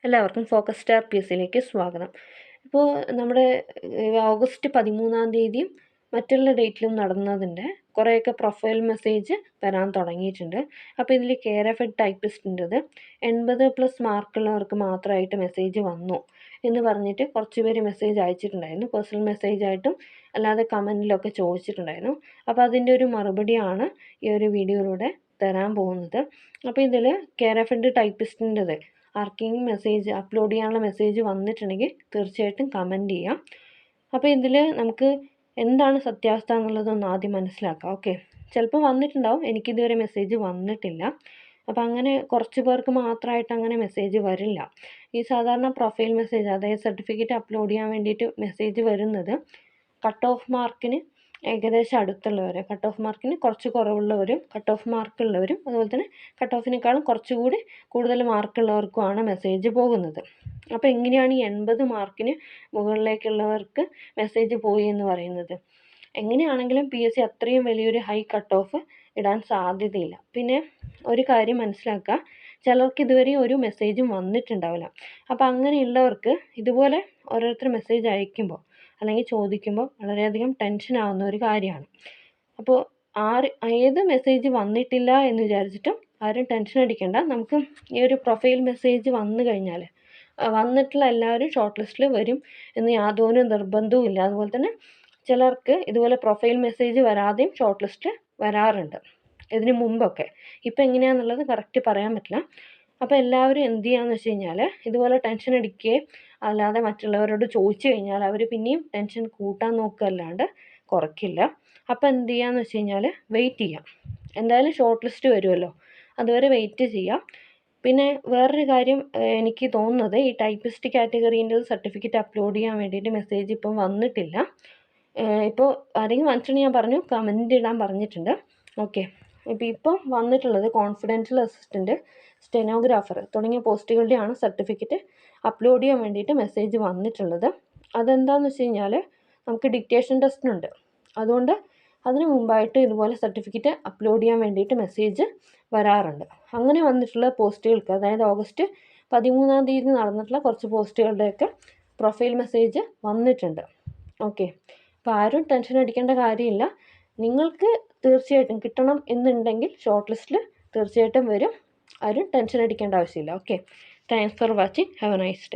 എല്ലാവർക്കും focus star PSCയിലേക്ക് സ്വാഗതം. ഇപ്പോൾ നമ്മുടെ ഓഗസ്റ്റ് 13 മറ്റുള്ള ഡേറ്റിലും നടന്നതിൻ്റെ കുറേയൊക്കെ പ്രൊഫൈൽ മെസ്സേജ് വരാൻ തുടങ്ങിയിട്ടുണ്ട്. അപ്പോൾ ഇതിൽ കെയർ-എഫ് ടൈപ്പിസ്റ്റിൻ്റെത് 80+ മാർക്കുള്ളവർക്ക് മാത്രമായിട്ട് മെസ്സേജ് വന്നു എന്ന് പറഞ്ഞിട്ട് കുറച്ച് പേര് മെസ്സേജ് അയച്ചിട്ടുണ്ടായിരുന്നു. പേഴ്സണൽ മെസ്സേജായിട്ടും അല്ലാതെ കമൻറ്റിലൊക്കെ ചോദിച്ചിട്ടുണ്ടായിരുന്നു. അപ്പോൾ അതിൻ്റെ ഒരു മറുപടിയാണ് ഈ ഒരു വീഡിയോയിലൂടെ തരാൻ പോകുന്നത്. അപ്പോൾ ഇതിൽ കെയർ-എഫ് ടൈപ്പിസ്റ്റിൻ്റെത് ആർക്കെങ്കിലും മെസ്സേജ് അപ്ലോഡ് ചെയ്യാനുള്ള മെസ്സേജ് വന്നിട്ടുണ്ടെങ്കിൽ തീർച്ചയായിട്ടും കമൻറ്റ് ചെയ്യാം. അപ്പോൾ ഇതിൽ നമുക്ക് എന്താണ് സത്യാവസ്ഥ എന്നുള്ളതൊന്ന് ആദ്യം മനസ്സിലാക്കാം. ഓക്കെ, ചിലപ്പോൾ വന്നിട്ടുണ്ടാവും, എനിക്കിതുവരെ മെസ്സേജ് വന്നിട്ടില്ല. അപ്പോൾ അങ്ങനെ കുറച്ച് പേർക്ക് മാത്രമായിട്ട് അങ്ങനെ മെസ്സേജ് വരില്ല. ഈ സാധാരണ പ്രൊഫൈൽ മെസ്സേജ്, അതായത് സർട്ടിഫിക്കറ്റ് അപ്ലോഡ് ചെയ്യാൻ വേണ്ടിയിട്ട് മെസ്സേജ് വരുന്നത് കട്ട് ഓഫ് മാർക്കിന് ഏകദേശം അടുത്തുള്ളവർ, കട്ട് ഓഫ് മാർക്കിന് കുറച്ച് കുറവുള്ളവരും കട്ട് ഓഫ് മാർക്കുള്ളവരും അതുപോലെ തന്നെ കട്ട് ഓഫിനേക്കാളും കുറച്ചുകൂടി കൂടുതൽ മാർക്കുള്ളവർക്കുമാണ് മെസ്സേജ് പോകുന്നത്. അപ്പോൾ എങ്ങനെയാണ് ഈ 80 മാർക്കിന് മുകളിലേക്കുള്ളവർക്ക് മെസ്സേജ് പോയി എന്ന് പറയുന്നത്? എങ്ങനെയാണെങ്കിലും PSC അത്രയും വലിയൊരു ഹൈ കട്ട് ഓഫ് ഇടാൻ സാധ്യതയില്ല. പിന്നെ ഒരു കാര്യം മനസ്സിലാക്കുക, ചിലർക്ക് ഇതുവരെ ഒരു മെസ്സേജും വന്നിട്ടുണ്ടാവില്ല. അപ്പോൾ അങ്ങനെയുള്ളവർക്ക് ഇതുപോലെ ഓരോരുത്തർ മെസ്സേജ് അയക്കുമ്പോൾ അല്ലെങ്കിൽ ചോദിക്കുമ്പോൾ വളരെയധികം ടെൻഷൻ ആവുന്ന ഒരു കാര്യമാണ്. അപ്പോൾ ഏത് മെസ്സേജ് വന്നിട്ടില്ല എന്ന് വിചാരിച്ചിട്ടും ആരും ടെൻഷൻ അടിക്കേണ്ട. നമുക്ക് ഈ ഒരു പ്രൊഫൈൽ മെസ്സേജ് വന്നു കഴിഞ്ഞാൽ വന്നിട്ടുള്ള എല്ലാവരും ഷോർട്ട് ലിസ്റ്റിൽ വരും എന്ന് യാതൊരു നിർബന്ധവും ഇല്ല. അതുപോലെ തന്നെ ചിലർക്ക് ഇതുപോലെ പ്രൊഫൈൽ മെസ്സേജ് വരാതെയും ഷോർട്ട് ലിസ്റ്റ് വരാറുണ്ട് ഇതിന് മുമ്പൊക്കെ. ഇപ്പം എങ്ങനെയാണെന്നുള്ളത് കറക്റ്റ് പറയാൻ പറ്റില്ല. അപ്പോൾ എല്ലാവരും എന്ത് ചെയ്യാന്ന് വെച്ച് കഴിഞ്ഞാൽ ഇതുപോലെ ടെൻഷൻ അടിക്കുകയും അല്ലാതെ മറ്റുള്ളവരോട് ചോദിച്ചു കഴിഞ്ഞാൽ അവർ പിന്നെയും ടെൻഷൻ കൂട്ടാൻ നോക്കുകയല്ലാണ്ട് കുറയ്ക്കില്ല. അപ്പോൾ എന്ത് ചെയ്യാന്ന് വെച്ച് കഴിഞ്ഞാൽ വെയിറ്റ് ചെയ്യാം. എന്തായാലും ഷോർട്ട് ലിസ്റ്റ് വരുമല്ലോ, അതുവരെ വെയിറ്റ് ചെയ്യാം. പിന്നെ വേറൊരു കാര്യം എനിക്ക് തോന്നുന്നത്, ഈ ടൈപ്പിസ്റ്റ് കാറ്റഗറീൻ്റെ സർട്ടിഫിക്കറ്റ് അപ്ലോഡ് ചെയ്യാൻ വേണ്ടിയിട്ട് മെസ്സേജ് ഇപ്പം വന്നിട്ടില്ല. ഇപ്പോൾ ആരെങ്കിലും വന്നിട്ടുണ്ടെങ്കിൽ ഞാൻ പറഞ്ഞു കമൻറ്റ് ഇടാൻ പറഞ്ഞിട്ടുണ്ട്. ഓക്കെ, ഇപ്പോൾ വന്നിട്ടുള്ളത് കോൺഫിഡൻഷ്യൽ അസിസ്റ്റൻറ്റ്, സ്റ്റെനോഗ്രാഫർ തുടങ്ങിയ പോസ്റ്റുകളുടെയാണ് സർട്ടിഫിക്കറ്റ് അപ്ലോഡ് ചെയ്യാൻ വേണ്ടിയിട്ട് മെസ്സേജ് വന്നിട്ടുള്ളത്. അതെന്താണെന്ന് വെച്ച് കഴിഞ്ഞാൽ നമുക്ക് ഡിക്റ്റേഷൻ ടെസ്റ്റിനുണ്ട്, അതുകൊണ്ട് അതിന് മുമ്പായിട്ട് ഇതുപോലെ സർട്ടിഫിക്കറ്റ് അപ്ലോഡ് ചെയ്യാൻ വേണ്ടിയിട്ട് മെസ്സേജ് വരാറുണ്ട്. അങ്ങനെ വന്നിട്ടുള്ള പോസ്റ്റുകൾക്ക്, അതായത് ഓഗസ്റ്റ് 13 നടന്നിട്ടുള്ള കുറച്ച് പോസ്റ്റുകളുടെയൊക്കെ പ്രൊഫൈൽ മെസ്സേജ് വന്നിട്ടുണ്ട്. ഓക്കെ, അപ്പോൾ ആരും ടെൻഷൻ അടിക്കേണ്ട കാര്യമില്ല. നിങ്ങൾക്ക് തീർച്ചയായിട്ടും കിട്ടണം എന്നുണ്ടെങ്കിൽ ഷോർട്ട് ലിസ്റ്റിൽ തീർച്ചയായിട്ടും വരും. ആരും ടെൻഷൻ അടിക്കേണ്ട ആവശ്യമില്ല. Okay, thanks for watching. Have A nice day.